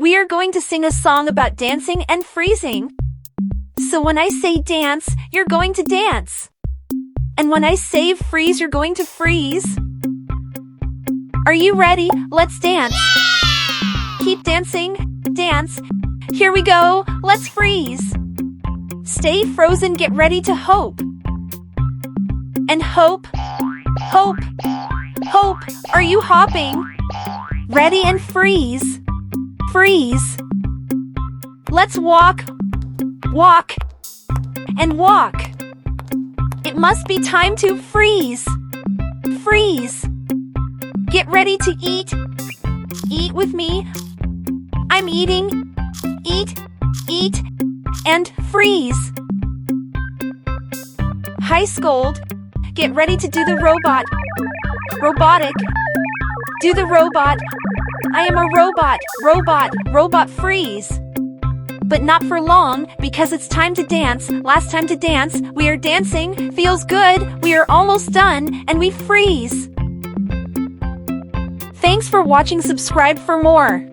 We are going to sing a song about dancing and freezing. So when I say dance, you're going to dance. And when I say freeze, you're going to freeze. Are you ready? Let's dance. Keep dancing. Dance. Here we go. Let's freeze. Stay frozen. Get ready to hope. And hope. Hope. Hope. Are you hopping? Ready and freeze. Freeze. Let's walk. Walk. And walk. It must be time to freeze. Freeze. Get ready to eat. Eat with me. I'm eating. Eat. Eat. And freeze. Hi, Scold. Get ready to do the robot. Robotic. Do the robot. I am a robot. Robot. Robot freeze. But not for long, because it's time to dance. Last time to dance. We are dancing. Feels good. We are almost done. And we freeze. Thanks for watching. Subscribe for more.